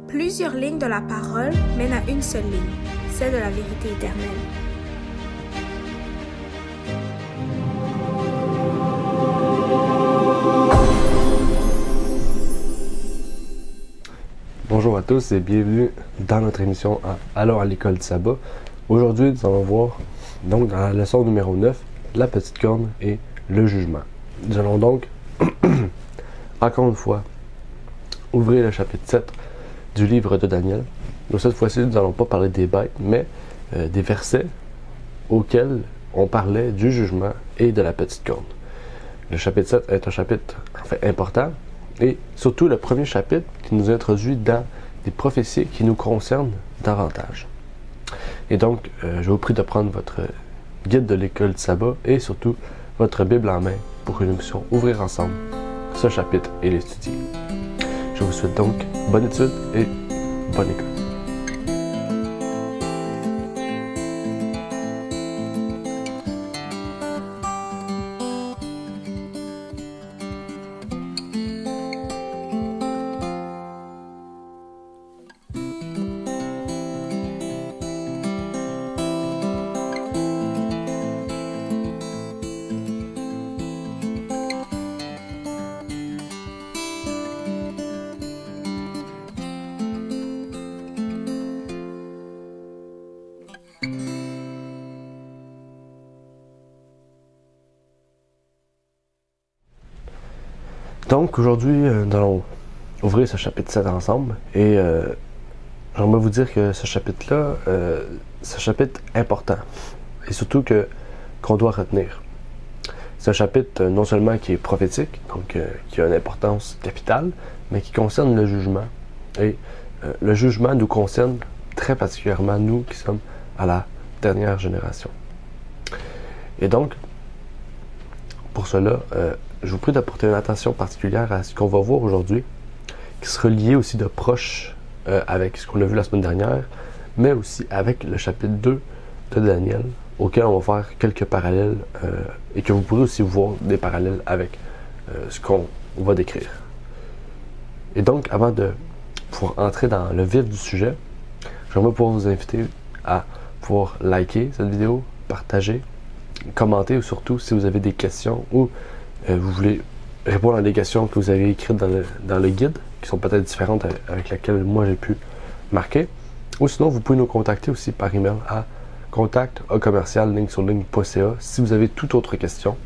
Plusieurs lignes de la parole mènent à une seule ligne, celle de la vérité éternelle. Bonjour à tous et bienvenue dans notre émission Allons à l'école du sabbat. Aujourd'hui, nous allons voir donc dans la leçon numéro 9, la petite corne et le jugement. Nous allons donc, encore une fois, ouvrir le chapitre 7 du livre de Daniel. Donc cette fois-ci, nous n'allons pas parler des bêtes, mais des versets auxquels on parlait du jugement et de la petite corne. Le chapitre 7 est un chapitre important et surtout le premier chapitre qui nous introduit dans des prophéties qui nous concernent davantage. Et donc, je vous prie de prendre votre guide de l'école du sabbat et surtout votre Bible en main pour que nous puissions ouvrir ensemble ce chapitre et l'étudier. Je vous souhaite donc bonne étude et bonne écoute. Donc aujourd'hui, nous allons ouvrir ce chapitre 7 ensemble et j'aimerais vous dire que ce chapitre-là, c'est un chapitre important et surtout qu'on doit retenir. C'est un chapitre non seulement qui est prophétique, donc qui a une importance capitale, mais qui concerne le jugement. Et le jugement nous concerne très particulièrement nous qui sommes à la dernière génération. Et donc, pour cela, je vous prie d'apporter une attention particulière à ce qu'on va voir aujourd'hui, qui sera lié aussi de proche avec ce qu'on a vu la semaine dernière, mais aussi avec le chapitre 2 de Daniel, auquel on va faire quelques parallèles et que vous pourrez aussi voir des parallèles avec ce qu'on va décrire. Et donc, avant de pouvoir entrer dans le vif du sujet, j'aimerais pouvoir vous inviter à pouvoir liker cette vidéo, partager, commenter ou surtout si vous avez des questions ou vous voulez répondre à des questions que vous avez écrites dans le guide, qui sont peut-être différentes avec lesquelles moi j'ai pu marquer. Ou sinon, vous pouvez nous contacter aussi par email à contact@ligne-sur-ligne.ca si vous avez toute autre question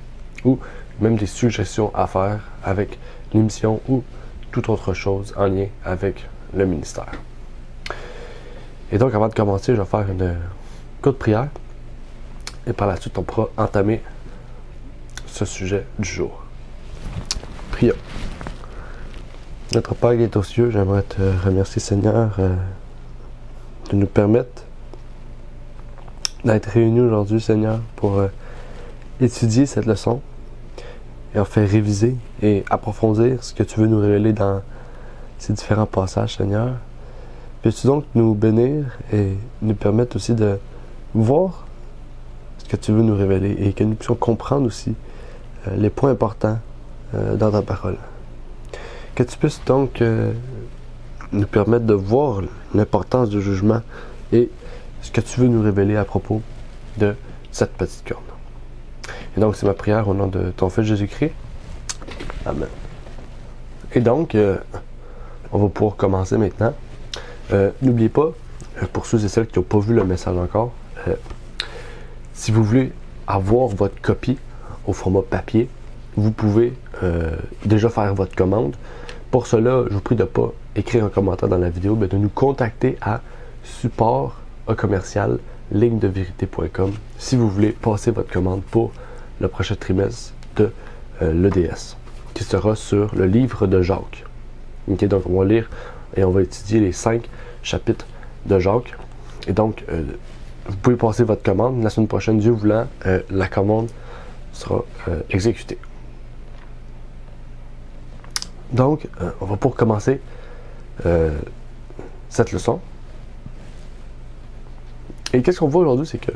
ou même des suggestions à faire avec l'émission ou toute autre chose en lien avec le ministère. Et donc, avant de commencer, je vais faire une courte prière et par la suite, on pourra entamer ce sujet du jour. Prions. Notre Père qui est aux cieux, j'aimerais te remercier, Seigneur, de nous permettre d'être réunis aujourd'hui, Seigneur, pour étudier cette leçon et en faire réviser et approfondir ce que tu veux nous révéler dans ces différents passages, Seigneur. Peux-tu donc nous bénir et nous permettre aussi de voir ce que tu veux nous révéler et que nous puissions comprendre aussi les points importants dans ta parole. Que tu puisses donc nous permettre de voir l'importance du jugement et ce que tu veux nous révéler à propos de cette petite corne. Et donc, c'est ma prière au nom de ton Fils Jésus-Christ. Amen. Et donc, on va pouvoir commencer maintenant. N'oubliez pas, pour ceux et celles qui n'ont pas vu le message encore, si vous voulez avoir votre copie au format papier, vous pouvez déjà faire votre commande. Pour cela, je vous prie de ne pas écrire un commentaire dans la vidéo, mais de nous contacter à support@lignedeverité.com si vous voulez passer votre commande pour le prochain trimestre de l'EDS, qui sera sur le livre de Jacques. Okay, donc, on va lire et on va étudier les 5 chapitres de Jacques. Et donc, vous pouvez passer votre commande. La semaine prochaine, Dieu voulant, la commande sera exécutée. Donc, on va pour commencer cette leçon. Et qu'est-ce qu'on voit aujourd'hui, c'est que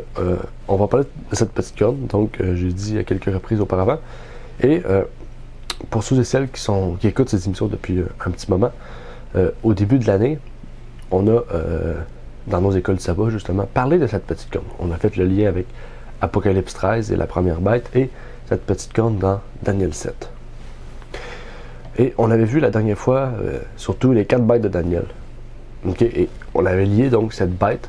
on va parler de cette petite corne, donc j'ai dit à quelques reprises auparavant. Et pour ceux et celles qui écoutent ces émissions depuis un petit moment, au début de l'année, on a, dans nos écoles du sabbat, justement, parlé de cette petite corne. On a fait le lien avec Apocalypse 13 et la première bête, et cette petite corne dans Daniel 7. Et on avait vu la dernière fois, surtout les 4 bêtes de Daniel. Okay? Et on avait lié donc cette bête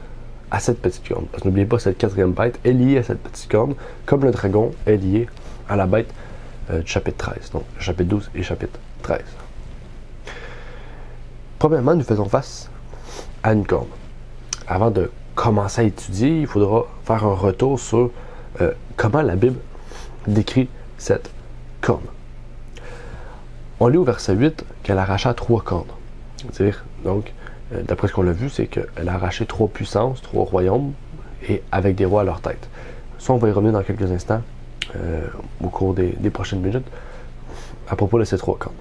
à cette petite corne. Parce que n'oubliez pas, cette 4e bête est liée à cette petite corne, comme le dragon est lié à la bête du chapitre 13. Donc, chapitre 12 et chapitre 13. Premièrement, nous faisons face à une corne. Avant de commencer à étudier, il faudra faire un retour sur comment la Bible décrit cette corne. On lit au verset 8 qu'elle arracha 3 cornes. C'est-à-dire, donc, d'après ce qu'on a vu, c'est qu'elle a arraché 3 puissances, 3 royaumes, et avec des rois à leur tête. Ça, on va y revenir dans quelques instants, au cours des prochaines minutes, à propos de ces 3 cornes.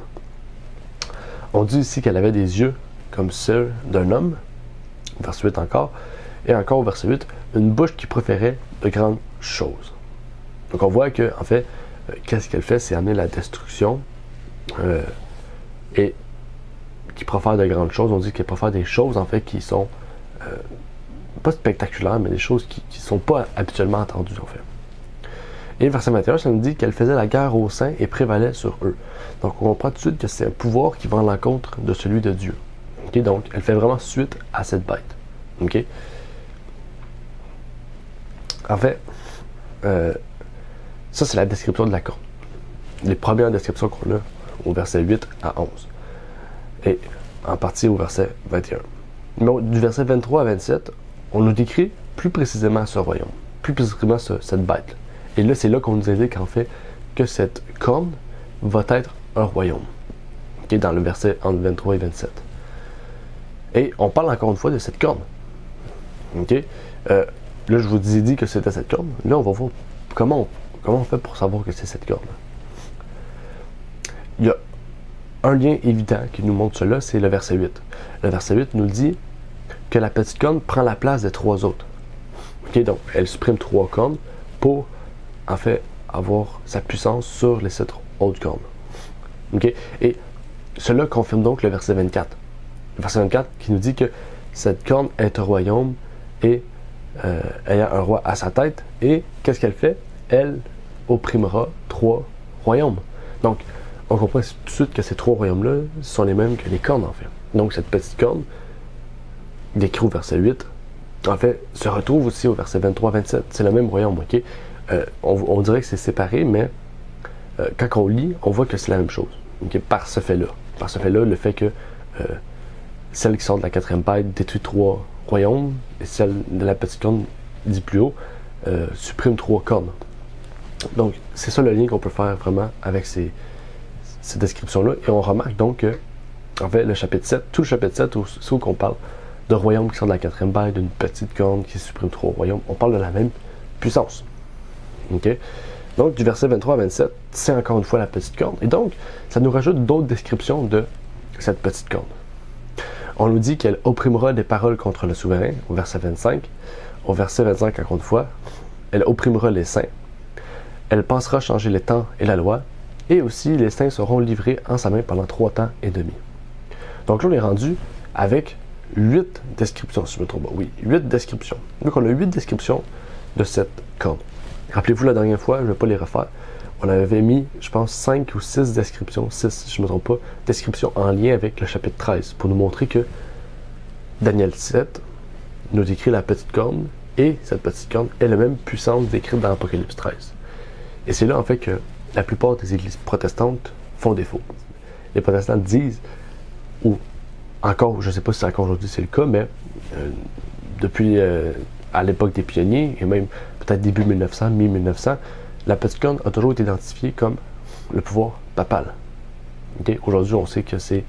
On dit ici qu'elle avait des yeux comme ceux d'un homme, verset 8 encore, et encore au verset 8, une bouche qui proférait de grandes choses. Donc on voit que, en fait, qu'est-ce qu'elle fait, c'est amener la destruction, et qui profère de grandes choses. On dit qu'elle profère des choses, en fait, qui sont pas spectaculaires, mais des choses qui ne sont pas habituellement entendues, en fait. Et verset 21, ça nous dit qu'elle faisait la guerre aux saints et prévalait sur eux. Donc on comprend tout de suite que c'est un pouvoir qui va à l'encontre de celui de Dieu. Okay? Donc elle fait vraiment suite à cette bête. Okay? En fait, ça c'est la description de la corne. Les premières descriptions qu'on a au verset 8 à 11. Et en partie au verset 21. Mais du verset 23 à 27, on nous décrit plus précisément ce royaume, plus précisément cette bête. Et là, c'est là qu'on nous indique en fait que cette corne va être un royaume. Okay, dans le verset entre 23 et 27. Et on parle encore une fois de cette corne. Okay? Là, je vous ai dit que c'était cette corne. Là, on va voir comment on fait pour savoir que c'est cette corne. Il y a un lien évident qui nous montre cela, c'est le verset 8. Le verset 8 nous dit que la petite corne prend la place des 3 autres. Okay, donc, elle supprime 3 cornes pour, en fait, avoir sa puissance sur les 7 autres cornes. Okay? Et cela confirme donc le verset 24. Le verset 24 qui nous dit que cette corne est un royaume et ayant un roi à sa tête. Et qu'est-ce qu'elle fait? Elle opprimera 3 royaumes. Donc, on comprend tout de suite que ces 3 royaumes-là sont les mêmes que les cornes, en fait. Donc, cette petite corne, décrite au verset 8, en fait, se retrouve aussi au verset 23-27. C'est le même royaume, ok? On dirait que c'est séparé, mais quand on lit, on voit que c'est la même chose. Okay? Par ce fait-là. Par ce fait-là, le fait que celle qui sort de la 4e bête détruit 3 royaumes, et celle de la petite corne, dit plus haut, supprime 3 cornes. Donc, c'est ça le lien qu'on peut faire vraiment avec ces descriptions-là. Et on remarque donc que, en fait, le chapitre 7, tout le chapitre 7, c'est où qu'on parle de royaumes qui sont de la 4e bête, d'une petite corne qui supprime 3 royaumes. On parle de la même puissance. Okay? Donc, du verset 23 à 27, c'est encore une fois la petite corne. Et donc, ça nous rajoute d'autres descriptions de cette petite corne. On nous dit qu'elle opprimera des paroles contre le souverain, au verset 25. Au verset 25, encore une fois, elle opprimera les saints. Elle pensera changer les temps et la loi. Et aussi, les saints seront livrés en sa main pendant 3 temps et demi. Donc là, on est rendu avec 8 descriptions, si je me trompe pas. Oui, 8 descriptions. Donc, on a 8 descriptions de cette corne. Rappelez-vous, la dernière fois, je ne vais pas les refaire, on avait mis, je pense, 5 ou 6 descriptions, 6 si je ne me trompe pas, descriptions en lien avec le chapitre 13, pour nous montrer que Daniel 7 nous décrit la petite corne, et cette petite corne est la même puissance décrite dans Apocalypse 13. Et c'est là, en fait, que la plupart des églises protestantes font défaut. Les protestants disent, ou encore, je ne sais pas si encore aujourd'hui c'est le cas, mais depuis à l'époque des pionniers, et même peut-être début 1900, mi-1900, la petite corne a toujours été identifiée comme le pouvoir papal. Okay? Aujourd'hui, on sait que c'est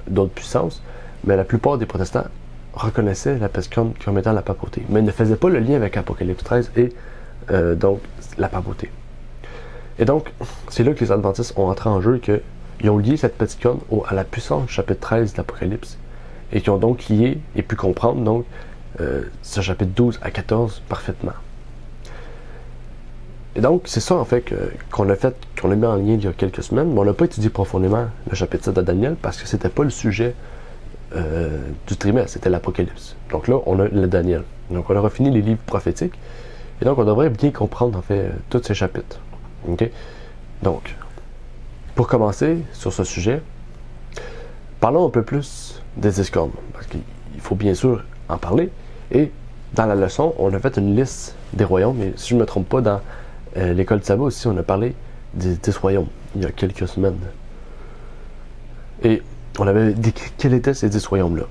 d'autres puissances, mais la plupart des protestants reconnaissaient la petite corne comme étant la papauté, mais ne faisaient pas le lien avec Apocalypse 13 et donc la papauté. Et donc, c'est là que les adventistes ont entré en jeu, qu'ils ont lié cette petite corne à la puissance du chapitre 13 de l'Apocalypse, et qui ont donc lié et pu comprendre donc ce chapitre 12 à 14 parfaitement. Et donc, c'est ça en fait qu'on a mis en lien il y a quelques semaines, mais on n'a pas étudié profondément le chapitre 7 de Daniel parce que c'était pas le sujet du trimestre, c'était l'Apocalypse. Donc là, on a le Daniel. Donc on aura fini les livres prophétiques. Et donc on devrait bien comprendre en fait tous ces chapitres. Okay? Donc, pour commencer sur ce sujet, parlons un peu plus des discordes. Parce qu'il faut bien sûr en parler. Et dans la leçon, on a fait une liste des royaumes. Mais si je ne me trompe pas, dans l'école de sabbat aussi, on a parlé des 10 royaumes il y a quelques semaines. Et on avait décrit quels étaient ces 10 royaumes-là.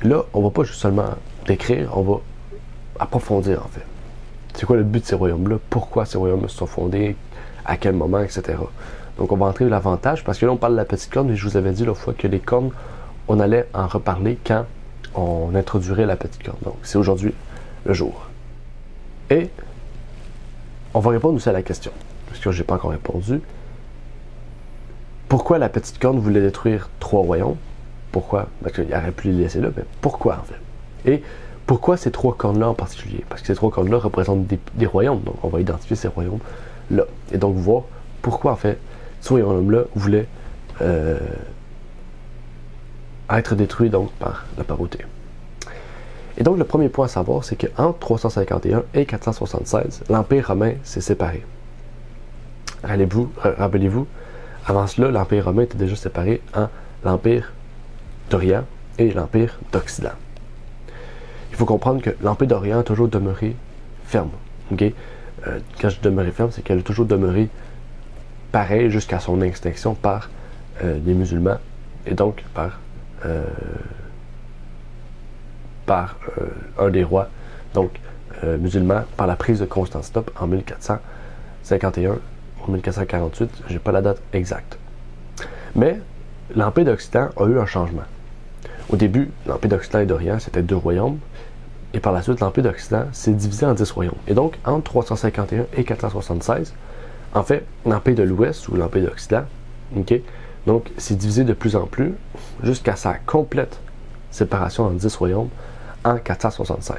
Là, on ne va pas juste seulement décrire, on va approfondir en fait. C'est quoi le but de ces royaumes-là? Pourquoi ces royaumes se sont fondés? À quel moment? Etc. Donc on va entrer l'avantage, parce que là on parle de la petite corne, et je vous avais dit l'autre fois que les cornes, on allait en reparler quand on introduirait la petite corne. Donc c'est aujourd'hui le jour. Et on va répondre aussi à la question, parce que je n'ai pas encore répondu. Pourquoi la petite corne voulait détruire 3 royaumes? Pourquoi? Parce qu'il aurait pu les laisser là, mais pourquoi en fait? Et pourquoi ces 3 cornes-là en particulier? Parce que ces 3 cornes-là représentent des royaumes, donc on va identifier ces royaumes-là. Et donc voir pourquoi en fait ces royaumes-là voulaient être détruits donc par la papauté. Et donc le premier point à savoir, c'est qu'entre 351 et 476, l'Empire romain s'est séparé. Rappelez-vous, avant cela, l'Empire romain était déjà séparé en l'Empire d'Orient et l'Empire d'Occident. Il faut comprendre que l'Empire d'Orient a toujours demeuré ferme. Okay? Quand je dis demeuré ferme, c'est qu'elle a toujours demeuré pareil jusqu'à son extinction par les musulmans et donc par un des rois donc musulmans par la prise de Constantinople en 1451 ou 1448, j'ai pas la date exacte. Mais l'Empire d'Occident a eu un changement. Au début, l'Empire d'Occident et d'Orient, c'était 2 royaumes, et par la suite, l'Empire d'Occident s'est divisé en 10 royaumes. Et donc, entre 351 et 476, en fait, l'Empire de l'Ouest, ou l'Empire d'Occident, okay, donc, s'est divisé de plus en plus, jusqu'à sa complète séparation en 10 royaumes, en 476.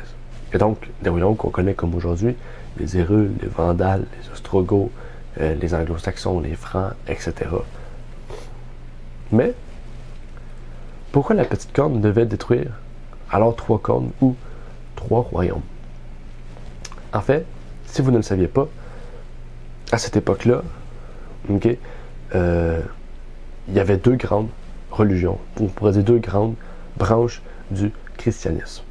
Et donc, des royaumes qu'on connaît comme aujourd'hui, les Hérules, les Vandales, les Ostrogoths, les Anglo-Saxons, les Francs, etc. Mais, pourquoi la petite corne devait détruire alors 3 cornes ou 3 royaumes? En fait, si vous ne le saviez pas, à cette époque-là, okay, il y avait 2 grandes religions, on pourrait dire 2 grandes branches du christianisme.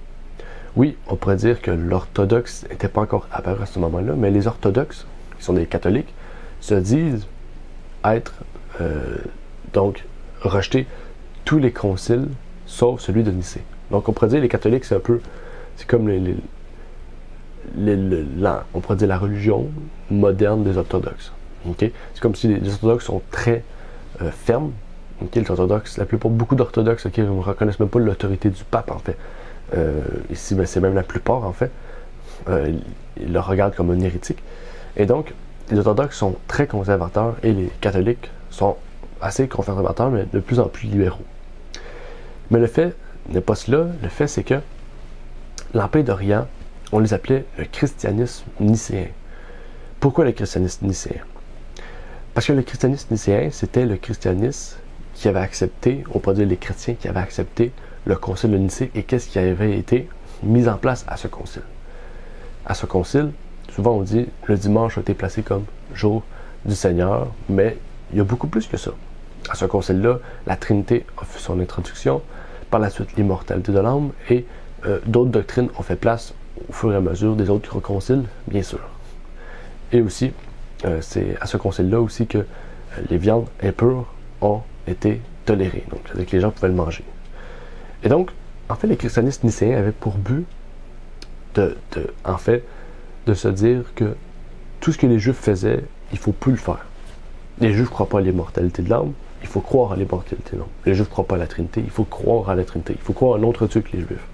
Oui, on pourrait dire que l'orthodoxe n'était pas encore apparu à ce moment-là, mais les orthodoxes, qui sont des catholiques, se disent être donc rejeter tous les conciles sauf celui de Nicée. Donc on pourrait dire les catholiques, c'est un peu, c'est comme on pourrait dire la religion moderne des orthodoxes. Okay? C'est comme si les orthodoxes sont très fermes. Okay? Les orthodoxes, beaucoup d'orthodoxes ne reconnaissent même pas l'autorité du pape en fait. Ici, ben, c'est même la plupart en fait. Ils le regardent comme un hérétique. Et donc, les orthodoxes sont très conservateurs et les catholiques sont assez conservateurs, mais de plus en plus libéraux. Mais le fait n'est pas cela. Le fait, c'est que l'Empire d'Orient, on les appelait le christianisme nicéen. Pourquoi le christianisme nicéen? Parce que le christianisme nicéen, c'était le christianisme qui avait accepté, on peut dire les chrétiens qui avaient accepté le concile de Nicée et qu'est-ce qui avait été mis en place à ce concile. À ce concile, souvent on dit le dimanche a été placé comme jour du Seigneur, mais il y a beaucoup plus que ça. À ce concile-là, la Trinité a fait son introduction, par la suite l'immortalité de l'âme et d'autres doctrines ont fait place au fur et à mesure des autres conciles, bien sûr. Et aussi, c'est à ce concile-là aussi que les viandes impures ont été tolérées. Donc, c'est-à-dire que les gens pouvaient le manger. Et donc, en fait, les christianistes nicéens avaient pour but de se dire que tout ce que les Juifs faisaient, il ne faut plus le faire. Les Juifs ne croient pas à l'immortalité de l'âme, il faut croire à l'immortalité de l'âme. Les Juifs ne croient pas à la Trinité, il faut croire à la Trinité. Il faut croire à un autre Dieu que les Juifs.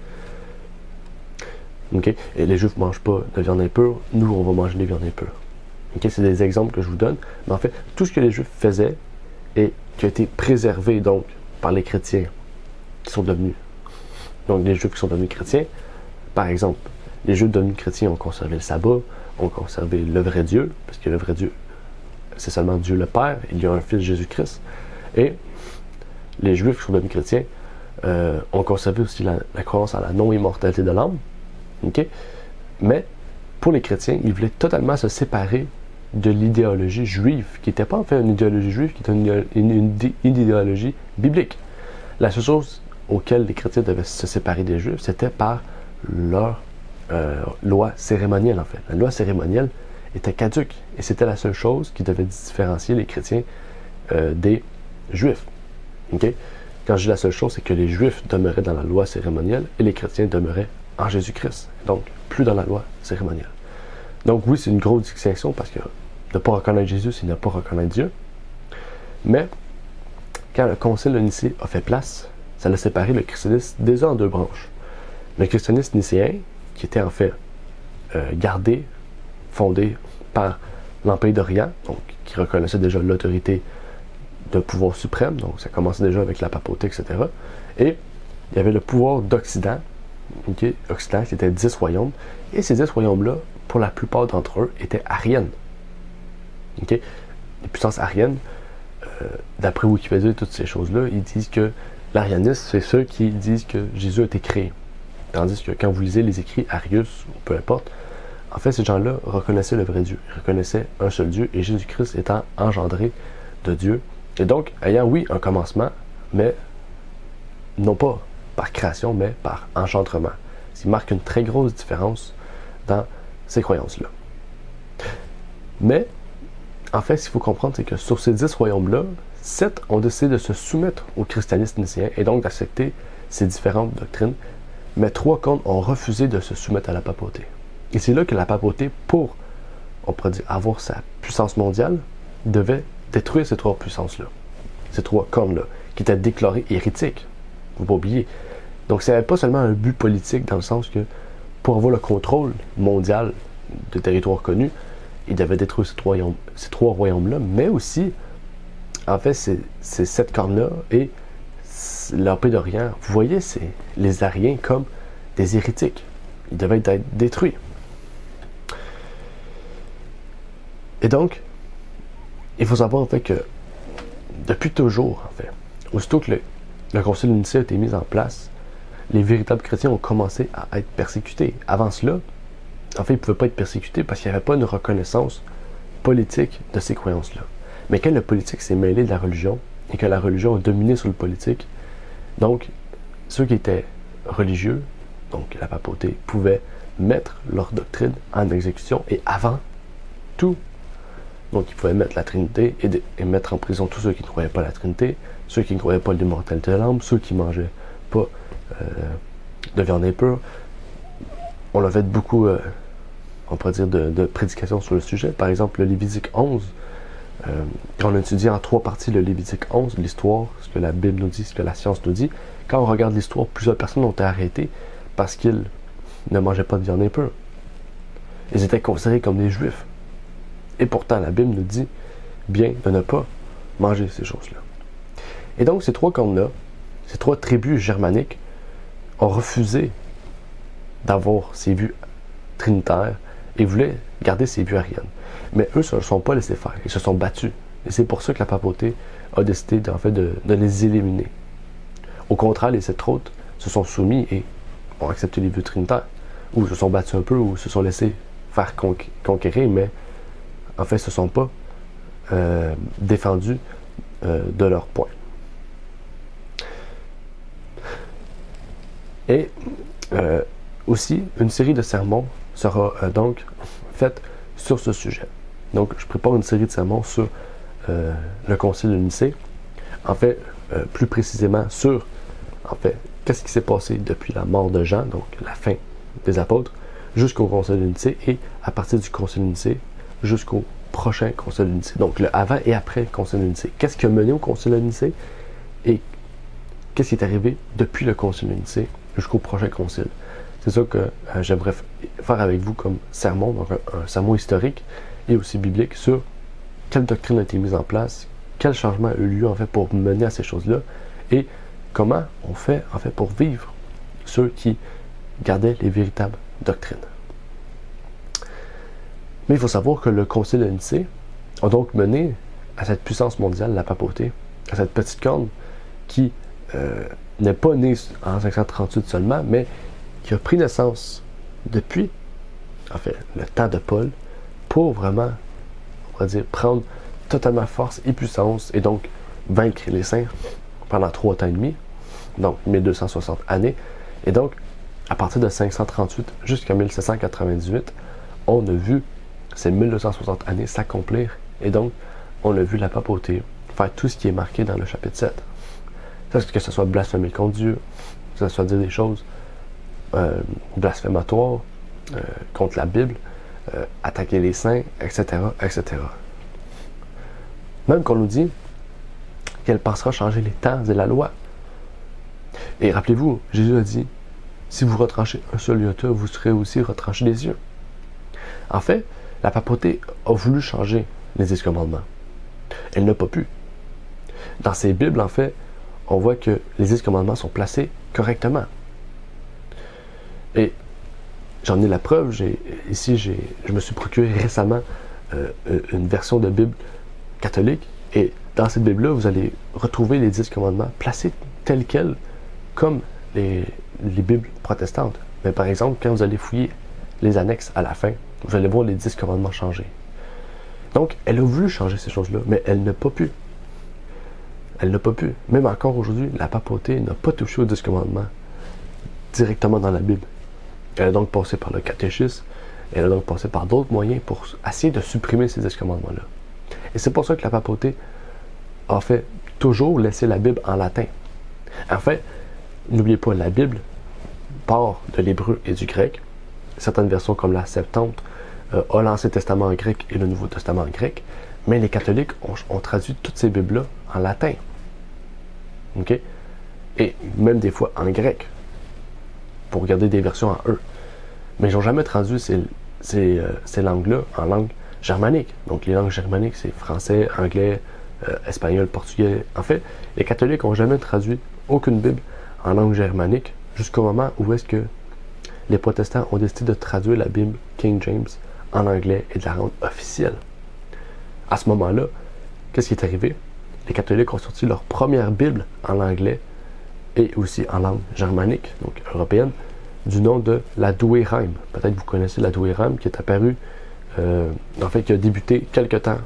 Okay? Et les Juifs ne mangent pas de viande impure, nous, on va manger des viandes impures. Okay? C'est des exemples que je vous donne. Mais en fait, tout ce que les Juifs faisaient et qui a été préservé donc par les chrétiens qui sont devenus, donc les Juifs qui sont devenus chrétiens, par exemple, les Juifs devenus chrétiens ont conservé le sabbat, ont conservé le vrai Dieu, parce que le vrai Dieu, c'est seulement Dieu le Père, il y a un Fils Jésus-Christ, et les Juifs qui sont devenus chrétiens on conservait aussi la croyance à la non-immortalité de l'âme. Okay? Mais pour les chrétiens, ils voulaient totalement se séparer de l'idéologie juive, qui n'était pas en fait une idéologie juive, qui était une idéologie biblique. La seule chose auquel les chrétiens devaient se séparer des juifs, c'était par leur loi cérémonielle en fait. La loi cérémonielle était caduque, et c'était la seule chose qui devait différencier les chrétiens des juifs. Okay? Quand je dis la seule chose, c'est que les juifs demeuraient dans la loi cérémonielle et les chrétiens demeuraient en Jésus-Christ, donc plus dans la loi cérémonielle. Donc oui, c'est une grosse distinction parce que ne pas reconnaître Jésus, c'est ne pas reconnaître Dieu. Mais quand le concile de Nicée a fait place, ça a séparé le christianisme déjà en deux branches. Le christianisme nicéen, qui était en fait gardé, fondé par l'Empire d'Orient, donc qui reconnaissait déjà l'autorité de pouvoir suprême, donc ça commençait déjà avec la papauté, etc. Et il y avait le pouvoir d'Occident, okay? Occident, c'était 10 royaumes, et ces 10 royaumes-là, pour la plupart d'entre eux, étaient ariennes. Okay? Les puissances ariennes, d'après Wikipédia et toutes ces choses-là, ils disent que l'arianisme, c'est ceux qui disent que Jésus a été créé. Tandis que quand vous lisez les écrits Arius, ou peu importe, en fait, ces gens-là reconnaissaient le vrai Dieu. Ils reconnaissaient un seul Dieu, et Jésus-Christ étant engendré de Dieu. Et donc, ayant, oui, un commencement, mais non pas par création, mais par engendrement. Ce qui marque une très grosse différence dans ces croyances-là. Mais, en fait, ce qu'il faut comprendre, c'est que sur ces 10 royaumes-là, 7 ont décidé de se soumettre au christianisme nicéen et donc d'accepter ces différentes doctrines, mais 3 contre ont refusé de se soumettre à la papauté. Et c'est là que la papauté, pour, on pourrait dire, avoir sa puissance mondiale, devait détruire ces 3 puissances-là, ces 3 cornes-là, qui étaient déclarées hérétiques. Il ne faut pas oublier. Donc, ça n'avait pas seulement un but politique, dans le sens que, pour avoir le contrôle mondial de territoires connus, il devait détruire ces 3 royaumes-là, mais aussi, en fait, ces 7 cornes-là et l'Empire d'Orient, vous voyez, c'est les Ariens comme des hérétiques. Ils devaient être détruits. Et donc, il faut savoir en fait que depuis toujours, en fait, aussitôt que le concile de Nicée a été mis en place, les véritables chrétiens ont commencé à être persécutés. Avant cela, en fait, ils ne pouvaient pas être persécutés parce qu'il n'y avait pas une reconnaissance politique de ces croyances-là. Mais quand le politique s'est mêlé de la religion et que la religion a dominé sur le politique, donc ceux qui étaient religieux, donc la papauté, pouvaient mettre leur doctrine en exécution et avant tout, donc ils pouvaient mettre la Trinité et mettre en prison tous ceux qui ne croyaient pas à la Trinité, ceux qui ne croyaient pas à l'immortalité de l'âme, ceux qui ne mangeaient pas de viande impure. On a fait beaucoup, on pourrait dire, de prédications sur le sujet. Par exemple, le Lévitique 11, on a étudié en 3 parties le Lévitique 11, l'histoire, ce que la Bible nous dit, ce que la science nous dit. Quand on regarde l'histoire, plusieurs personnes ont été arrêtées parce qu'ils ne mangeaient pas de viande impure. Ils étaient considérés comme des Juifs. Et pourtant, la Bible nous dit bien de ne pas manger ces choses-là. Et donc, ces 3 cornes-là, ces 3 tribus germaniques, ont refusé d'avoir ces vues trinitaires et voulaient garder ces vues ariennes. Mais eux ne se sont pas laissés faire, ils se sont battus. Et c'est pour ça que la papauté a décidé de les éliminer. Au contraire, les 7 autres se sont soumis et ont accepté les vues trinitaires, ou se sont battus un peu, ou se sont laissés faire conquérir, mais en fait, ne se sont pas défendus de leur point. Et aussi, une série de sermons sera donc faite sur ce sujet. Donc, je prépare une série de sermons sur le concile de Nicée. En fait, plus précisément sur, qu'est-ce qui s'est passé depuis la mort de Jean, donc la fin des apôtres, jusqu'au concile de Nicée, et à partir du concile de Nicée, jusqu'au prochain concile de Nicée. Donc, le avant et après le concile de Nicée. Qu'est-ce qui a mené au concile de Nicée et qu'est-ce qui est arrivé depuis le concile de Nicée jusqu'au prochain concile. C'est ça que j'aimerais faire avec vous comme sermon, donc un sermon historique et aussi biblique sur quelle doctrine a été mise en place, quel changement a eu lieu en fait pour mener à ces choses-là et comment on fait en fait pour vivre ceux qui gardaient les véritables doctrines. Mais il faut savoir que le concile de Nicée a donc mené à cette puissance mondiale, la papauté, à cette petite corne qui n'est pas né en 538 seulement, mais qui a pris naissance depuis, en fait, le temps de Paul, pour vraiment, on va dire, prendre totalement force et puissance, et donc vaincre les saints pendant 3 ans et demi, donc 1260 années. Et donc, à partir de 538 jusqu'à 1798, on a vu ces 1260 années s'accomplir, et donc, on a vu la papauté faire tout ce qui est marqué dans le chapitre 7. Que ce soit blasphémer contre Dieu, que ce soit dire des choses blasphématoires contre la Bible, attaquer les saints, etc., etc. Même qu'on nous dit qu'elle pensera changer les temps et la loi. Et rappelez-vous, Jésus a dit, si vous retranchez un seul iota, vous serez aussi retranché des cieux. En fait, la papauté a voulu changer les 10 commandements. Elle n'a pas pu. Dans ces Bibles, en fait, on voit que les 10 commandements sont placés correctement. Et j'en ai la preuve. Je me suis procuré récemment une version de Bible catholique. Et dans cette Bible-là, vous allez retrouver les 10 commandements placés tels quels, comme les Bibles protestantes. Mais par exemple, quand vous allez fouiller les annexes à la fin, vous allez voir les 10 commandements changer. Donc, elle a voulu changer ces choses-là, mais elle n'a pas pu. Elle n'a pas pu. Même encore aujourd'hui, la papauté n'a pas touché aux 10 commandements directement dans la Bible. Elle a donc passé par le catéchisme, elle a donc passé par d'autres moyens pour essayer de supprimer ces 10 commandements-là. Et c'est pour ça que la papauté a fait toujours laisser la Bible en latin. En fait, n'oubliez pas, la Bible part de l'hébreu et du grec. Certaines versions comme la Septante a l'Ancien Testament en grec et le Nouveau Testament en grec, mais les catholiques ont traduit toutes ces Bibles-là en latin. OK? Et même des fois en grec, pour garder des versions en eux. Mais ils n'ont jamais traduit ces langues-là en langue germanique. Donc les langues germaniques, c'est français, anglais, espagnol, portugais. En fait, les catholiques n'ont jamais traduit aucune Bible en langue germanique jusqu'au moment où est-ce que les protestants ont décidé de traduire la Bible King James en anglais et de la rendre officielle. À ce moment-là, qu'est-ce qui est arrivé? Les catholiques ont sorti leur première Bible en anglais et aussi en langue germanique, donc européenne, du nom de la Douay-Rheims. Peut-être vous connaissez la Douay-Rheims, qui est apparue, en fait, qui a débuté quelque temps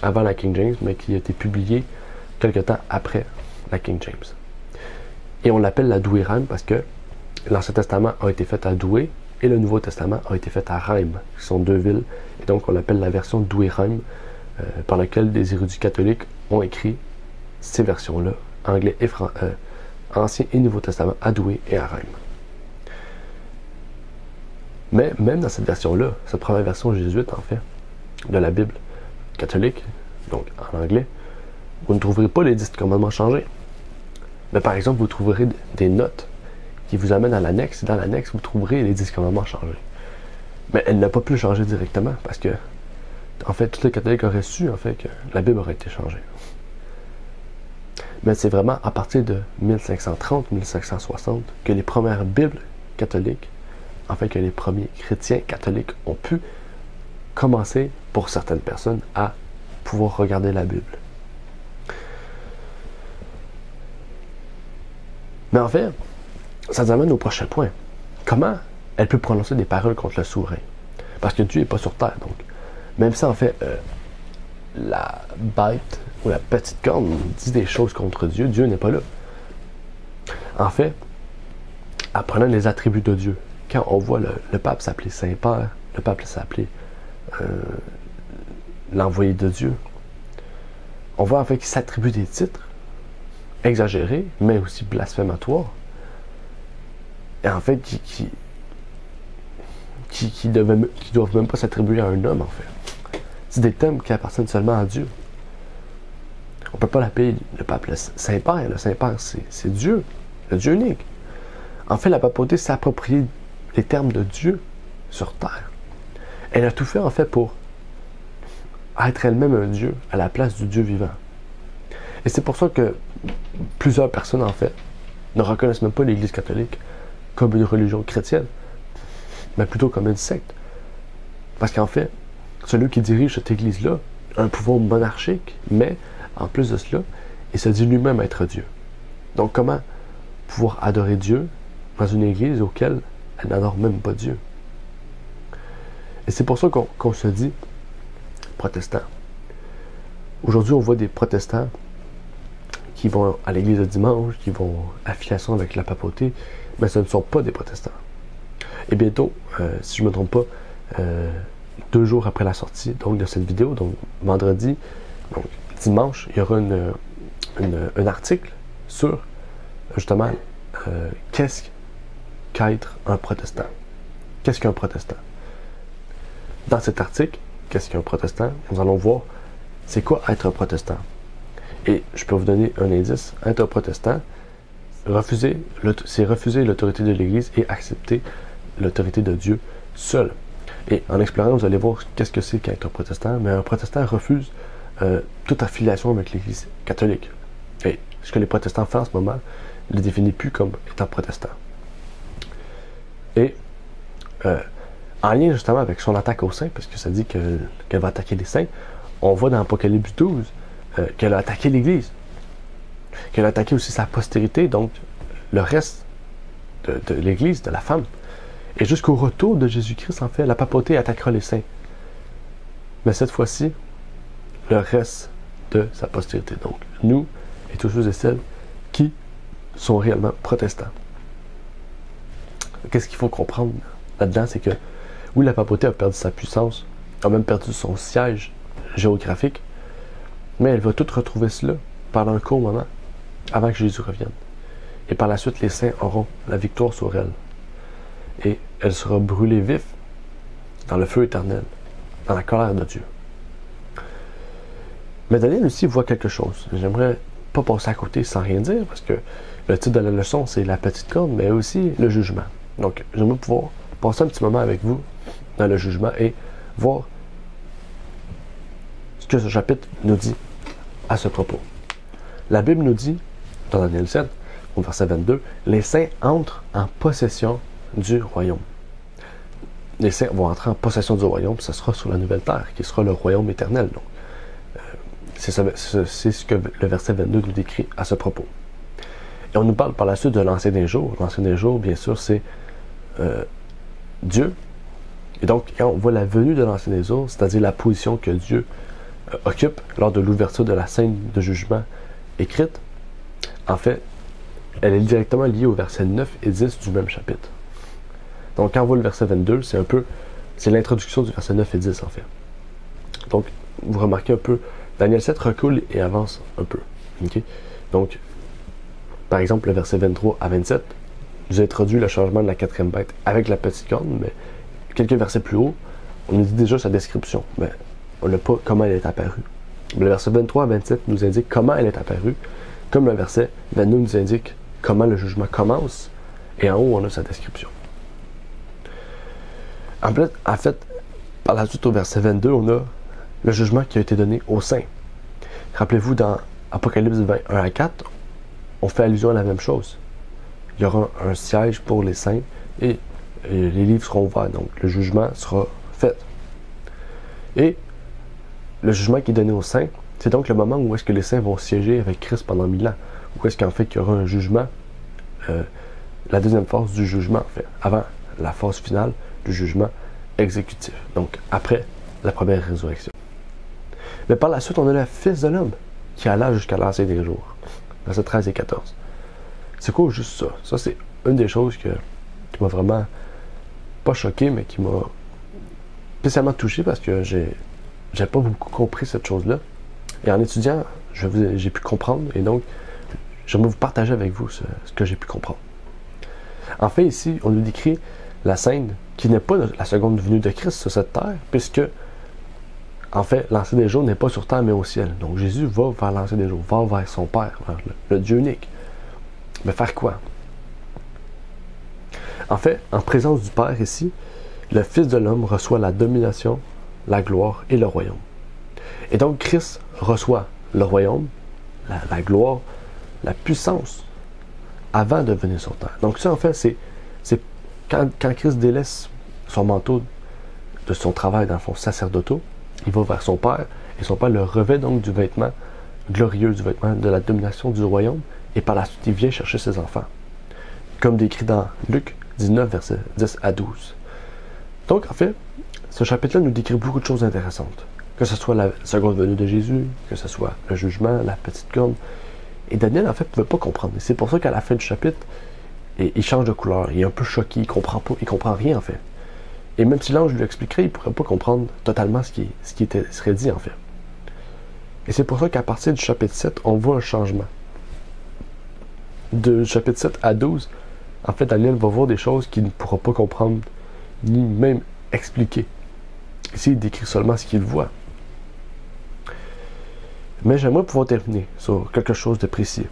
avant la King James, mais qui a été publiée quelque temps après la King James. Et on l'appelle la Douay-Rheims parce que l'Ancien Testament a été fait à Douay et le Nouveau Testament a été fait à Rheims, qui sont 2 villes. Et donc, on l'appelle la version Douay-Rheims, par laquelle des érudits catholiques ont écrit ces versions-là, anglais et Ancien et Nouveau Testament, à Douay et à Rheims. Mais même dans cette version-là, cette première version jésuite, en fait, de la Bible catholique, donc en anglais, vous ne trouverez pas les 10 commandements changés. Mais par exemple, vous trouverez des notes qui vous amènent à l'annexe, et dans l'annexe, vous trouverez les 10 commandements changés. Mais elle n'a pas pu le changer directement, parce que, en fait, tous les catholiques auraient su, en fait, que la Bible aurait été changée. Mais c'est vraiment à partir de 1530-1560 que les premières Bibles catholiques, en fait, que les premiers chrétiens catholiques ont pu commencer, pour certaines personnes, à pouvoir regarder la Bible. Mais en fait, ça nous amène au prochain point. Comment elle peut prononcer des paroles contre le souverain? Parce que Dieu n'est pas sur terre, donc. Même si, en fait, la bête ou la petite corne dit des choses contre Dieu, Dieu n'est pas là. En fait, apprenant les attributs de Dieu, quand on voit le pape s'appeler Saint-Père, le pape s'appeler l'envoyé de Dieu, on voit en fait qu'il s'attribue des titres exagérés, mais aussi blasphématoires, et en fait qui doivent même pas s'attribuer à un homme, en fait. C'est des thèmes qui appartiennent seulement à Dieu. On ne peut pas l'appeler le pape le Saint-Père. Le Saint-Père, c'est Dieu, le Dieu unique. En fait, la papauté s'est appropriée les termes de Dieu sur terre. Elle a tout fait, en fait, pour être elle-même un Dieu à la place du Dieu vivant. Et c'est pour ça que plusieurs personnes, en fait, ne reconnaissent même pas l'Église catholique comme une religion chrétienne, mais plutôt comme une secte. Parce qu'en fait, celui qui dirige cette Église-là a un pouvoir monarchique, mais, en plus de cela, il se dit lui-même être Dieu. Donc comment pouvoir adorer Dieu dans une église auquel elle n'adore même pas Dieu? Et c'est pour ça qu'on se dit protestant. Aujourd'hui, on voit des protestants qui vont à l'église le dimanche, qui vont à affiliation avec la papauté, mais ce ne sont pas des protestants. Et bientôt, si je ne me trompe pas, 2 jours après la sortie donc, de cette vidéo, donc vendredi, donc dimanche, il y aura un article sur justement qu'est-ce qu'être un protestant. Qu'est-ce qu'un protestant? Dans cet article, qu'est-ce qu'un protestant? Nous allons voir c'est quoi être un protestant. Et je peux vous donner un indice. Être un protestant, c'est refuser l'autorité de l'Église et accepter l'autorité de Dieu seul. Et en explorant, vous allez voir qu'est-ce que c'est qu'être un protestant. Mais un protestant refuse toute affiliation avec l'Église catholique. Et ce que les protestants font en ce moment, ne les définit plus comme étant protestants. Et en lien justement avec son attaque aux saints, parce que ça dit qu'elle va attaquer les saints, on voit dans Apocalypse 12 qu'elle a attaqué l'Église, qu'elle a attaqué aussi sa postérité, donc le reste de l'Église, de la femme. Et jusqu'au retour de Jésus-Christ, en fait, la papauté attaquera les saints. Mais cette fois-ci, le reste de sa postérité. Donc, nous et tous ceux et celles qui sont réellement protestants. Qu'est-ce qu'il faut comprendre là-dedans, c'est que oui, la papauté a perdu sa puissance, a même perdu son siège géographique, mais elle va tout retrouver cela pendant un court moment, avant que Jésus revienne. Et par la suite, les saints auront la victoire sur elle. Et elle sera brûlée vif dans le feu éternel, dans la colère de Dieu. Mais Daniel aussi voit quelque chose. J'aimerais pas passer à côté sans rien dire, parce que le titre de la leçon, c'est la petite corne, mais aussi le jugement. Donc, j'aimerais pouvoir passer un petit moment avec vous dans le jugement et voir ce que ce chapitre nous dit à ce propos. La Bible nous dit, dans Daniel 7, au verset 22, « Les saints entrent en possession du royaume. » Les saints vont entrer en possession du royaume, ce sera sur la nouvelle terre, qui sera le royaume éternel. Donc, c'est ce que le verset 22 nous décrit à ce propos. Et on nous parle par la suite de l'ancien des jours. L'ancien des jours, bien sûr, c'est Dieu. Et donc, quand on voit la venue de l'ancien des jours, c'est-à-dire la position que Dieu occupe lors de l'ouverture de la scène de jugement écrite, en fait, elle est directement liée au verset 9 et 10 du même chapitre. Donc, quand on voit le verset 22, c'est l'introduction du verset 9 et 10, en fait. Donc, vous remarquez un peu, Daniel 7 recule et avance un peu. Okay? Donc, par exemple, le verset 23 à 27 nous introduit le changement de la 4e bête avec la petite corne, mais quelques versets plus haut, on nous dit déjà sa description, mais on n'a pas comment elle est apparue. Le verset 23 à 27 nous indique comment elle est apparue, comme le verset 22 nous indique comment le jugement commence, et en haut, on a sa description. En fait, par la suite, au verset 22, on a le jugement qui a été donné aux saints. Rappelez-vous, dans Apocalypse 21 à 4, on fait allusion à la même chose. Il y aura un siège pour les saints et les livres seront ouverts, donc le jugement sera fait. Et le jugement qui est donné aux saints, c'est donc le moment où est-ce que les saints vont siéger avec Christ pendant 1000 ans. Où est-ce qu'en fait il y aura un jugement, la deuxième phase du jugement, en fait, avant la phase finale du jugement exécutif. Donc après la première résurrection. Mais par la suite, on a le Fils de l'homme qui alla jusqu'à l'ancien des jours. Versets 13 et 14. C'est quoi juste ça? Ça, c'est une des choses qui m'a vraiment pas choqué, mais qui m'a spécialement touché parce que j'ai pas beaucoup compris cette chose-là. Et en étudiant, j'ai pu comprendre, et donc j'aimerais vous partager avec vous ce que j'ai pu comprendre. En fait, ici, on nous décrit la scène qui n'est pas la seconde venue de Christ sur cette terre, puisque, en fait, l'ancien des jours n'est pas sur terre, mais au ciel. Donc Jésus va vers l'ancien des jours, va vers son Père, vers le Dieu unique. Mais faire quoi? En fait, en présence du Père ici, le Fils de l'homme reçoit la domination, la gloire et le royaume. Et donc Christ reçoit le royaume, la gloire, la puissance avant de venir sur terre. Donc ça, en fait, c'est quand Christ délaisse son manteau de son travail dans le fond sacerdotaux, il va vers son Père, et son Père le revêt donc du vêtement glorieux, du vêtement de la domination du royaume, et par la suite, il vient chercher ses enfants. Comme décrit dans Luc 19, versets 10 à 12. Donc, en fait, ce chapitre-là nous décrit beaucoup de choses intéressantes. Que ce soit la seconde venue de Jésus, que ce soit le jugement, la petite corne. Et Daniel, en fait, ne pouvait pas comprendre. Et c'est pour ça qu'à la fin du chapitre, il change de couleur. Il est un peu choqué, il comprend pas, il comprend rien, en fait. Et même si l'ange lui expliquerait, il ne pourrait pas comprendre totalement ce qui serait dit, en fait. Et c'est pour ça qu'à partir du chapitre 7, on voit un changement. De chapitre 7 à 12, en fait, Daniel va voir des choses qu'il ne pourra pas comprendre, ni même expliquer. Ici, il décrit seulement ce qu'il voit. Mais j'aimerais pouvoir terminer sur quelque chose de précis.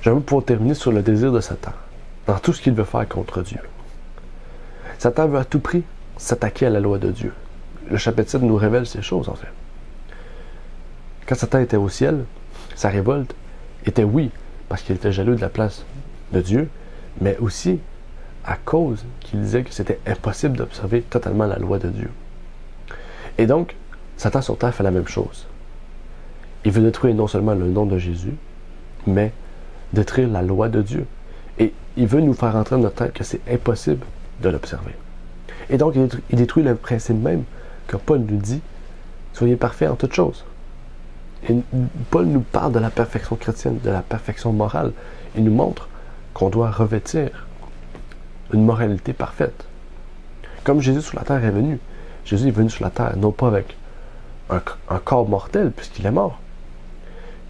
J'aimerais pouvoir terminer sur le désir de Satan, dans tout ce qu'il veut faire contre Dieu. Satan veut à tout prix s'attaquer à la loi de Dieu. Le chapitre 7 nous révèle ces choses, en fait. Quand Satan était au ciel, sa révolte était, oui, parce qu'il était jaloux de la place de Dieu, mais aussi à cause qu'il disait que c'était impossible d'observer totalement la loi de Dieu. Et donc, Satan sur terre fait la même chose. Il veut détruire non seulement le nom de Jésus, mais détruire la loi de Dieu. Et il veut nous faire entrer dans notre tête que c'est impossible de l'observer. Et donc, il détruit le principe même que Paul nous dit, soyez parfaits en toutes choses. Et Paul nous parle de la perfection chrétienne, de la perfection morale. Il nous montre qu'on doit revêtir une moralité parfaite. Comme Jésus sur la terre est venu. Jésus est venu sur la terre, non pas avec un corps mortel, puisqu'il est mort,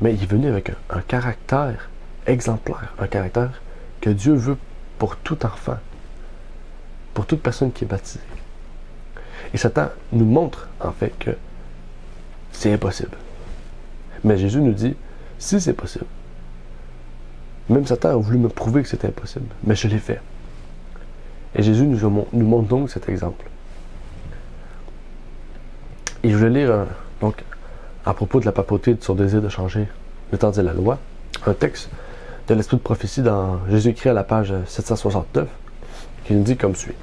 mais il est venu avec un caractère exemplaire, un caractère que Dieu veut pour tout enfant, pour toute personne qui est baptisée. Et Satan nous montre, en fait, que c'est impossible. Mais Jésus nous dit, si c'est possible. Même Satan a voulu me prouver que c'était impossible, mais je l'ai fait. Et Jésus nous montre donc cet exemple. Et je voulais lire, donc, à propos de la papauté et de son désir de changer le temps de la loi, un texte de l'Esprit de prophétie dans Jésus-Christ à la page 769, qui nous dit comme suit.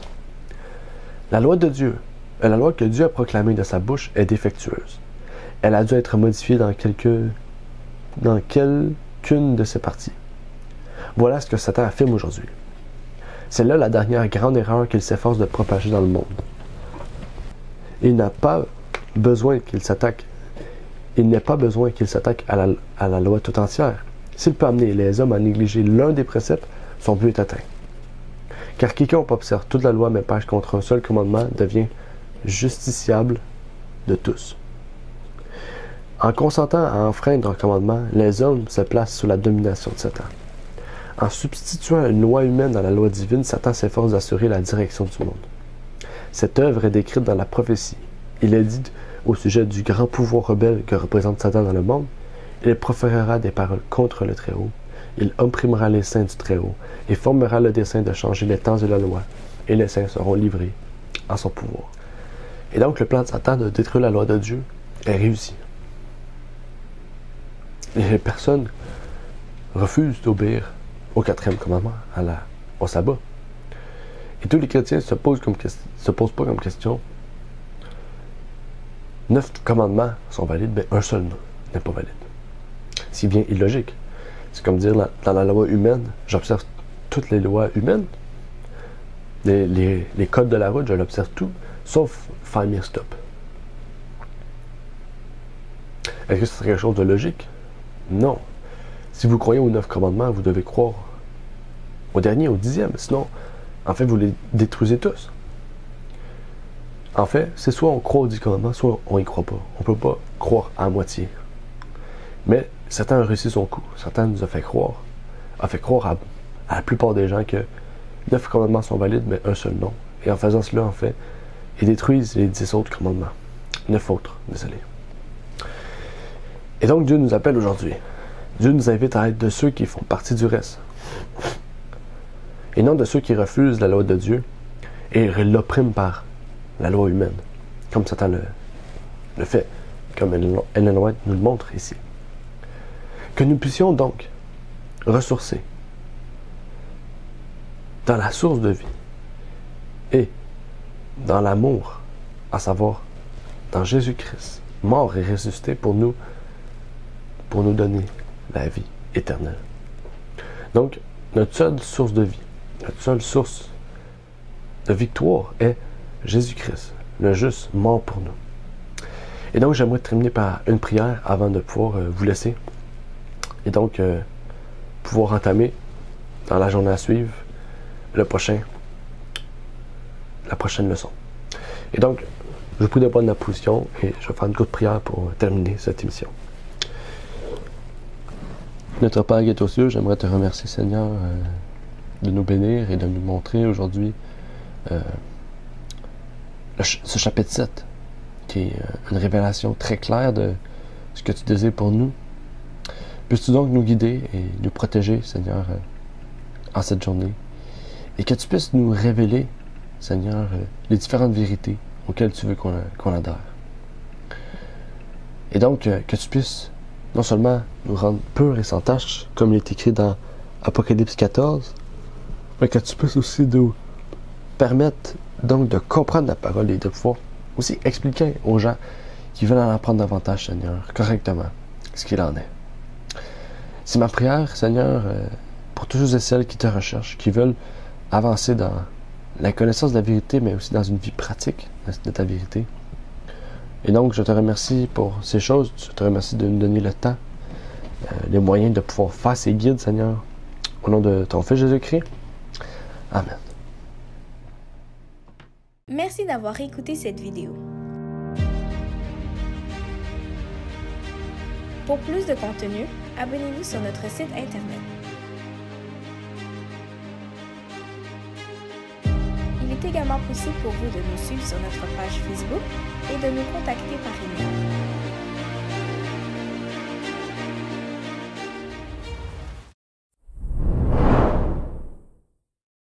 La loi de Dieu, la loi que Dieu a proclamée de sa bouche est défectueuse. Elle a dû être modifiée dans quelqu'une de ses parties. Voilà ce que Satan affirme aujourd'hui. C'est là la dernière grande erreur qu'il s'efforce de propager dans le monde. Il n'a pas besoin qu'il s'attaque. Il n'est pas besoin qu'il s'attaque à la loi tout entière. S'il peut amener les hommes à négliger l'un des préceptes, son but est atteint. Car quiconque observe toute la loi mais pêche contre un seul commandement devient justiciable de tous. En consentant à enfreindre un commandement, les hommes se placent sous la domination de Satan. En substituant une loi humaine dans la loi divine, Satan s'efforce d'assurer la direction du monde. Cette œuvre est décrite dans la prophétie. Il est dit au sujet du grand pouvoir rebelle que représente Satan dans le monde, il proférera des paroles contre le Très-Haut, il opprimera les saints du Très-Haut et formera le dessein de changer les temps de la loi, et les saints seront livrés à son pouvoir. Et donc le plan de Satan de détruire la loi de Dieu est réussi. Et les personnes refusent d'obéir au 4e commandement, au sabbat. Et tous les chrétiens se posent pas comme question. 9 commandements sont valides, mais un seul n'est pas valide. C'est bien illogique. C'est comme dire, dans la loi humaine, j'observe toutes les lois humaines. Les codes de la route, je l'observe tout, sauf faire mes stop. Est-ce que c'est quelque chose de logique? Non. Si vous croyez aux 9 commandements, vous devez croire au dernier, au 10e. Sinon, en fait, vous les détruisez tous. En fait, c'est soit on croit aux 10 commandements, soit on n'y croit pas. On ne peut pas croire à moitié. Mais Satan a réussi son coup. Satan nous a fait croire à la plupart des gens que 9 commandements sont valides, mais un seul non. Et en faisant cela, en fait, ils détruisent les 10 autres commandements. 9 autres, désolé. Et donc, Dieu nous appelle aujourd'hui. Dieu nous invite à être de ceux qui font partie du reste. Et non de ceux qui refusent la loi de Dieu et l'oppriment par la loi humaine, comme Satan le fait, comme Ellen White nous le montre ici. Que nous puissions donc ressourcer dans la source de vie et dans l'amour, à savoir dans Jésus-Christ, mort et ressuscité pour nous donner la vie éternelle. Donc, notre seule source de vie, notre seule source de victoire est Jésus-Christ, le juste mort pour nous. Et donc, j'aimerais terminer par une prière avant de pouvoir vous laisser. Et donc, pouvoir entamer dans la journée à suivre la prochaine leçon. Et donc, je vous prie de prendre la position et je vais faire une courte prière pour terminer cette émission. Notre Père qui est aux cieux, j'aimerais te remercier, Seigneur, de nous bénir et de nous montrer aujourd'hui ce chapitre 7, qui est une révélation très claire de ce que tu désires pour nous. Puisses-tu donc nous guider et nous protéger, Seigneur, en cette journée, et que tu puisses nous révéler, Seigneur, les différentes vérités auxquelles tu veux qu'on adhère. Et donc, que tu puisses non seulement nous rendre purs et sans tache, comme il est écrit dans Apocalypse 14, mais que tu puisses aussi nous permettre donc de comprendre la parole et de pouvoir aussi expliquer aux gens qui veulent en apprendre davantage, Seigneur, correctement, ce qu'il en est. C'est ma prière, Seigneur, pour tous ceux et celles qui te recherchent, qui veulent avancer dans la connaissance de la vérité, mais aussi dans une vie pratique de ta vérité. Et donc, je te remercie pour ces choses. Je te remercie de nous donner le temps, les moyens de pouvoir faire ces guides, Seigneur. Au nom de ton Fils Jésus-Christ. Amen. Merci d'avoir écouté cette vidéo. Pour plus de contenu, abonnez-vous sur notre site Internet. Il est également possible pour vous de nous suivre sur notre page Facebook et de nous contacter par email.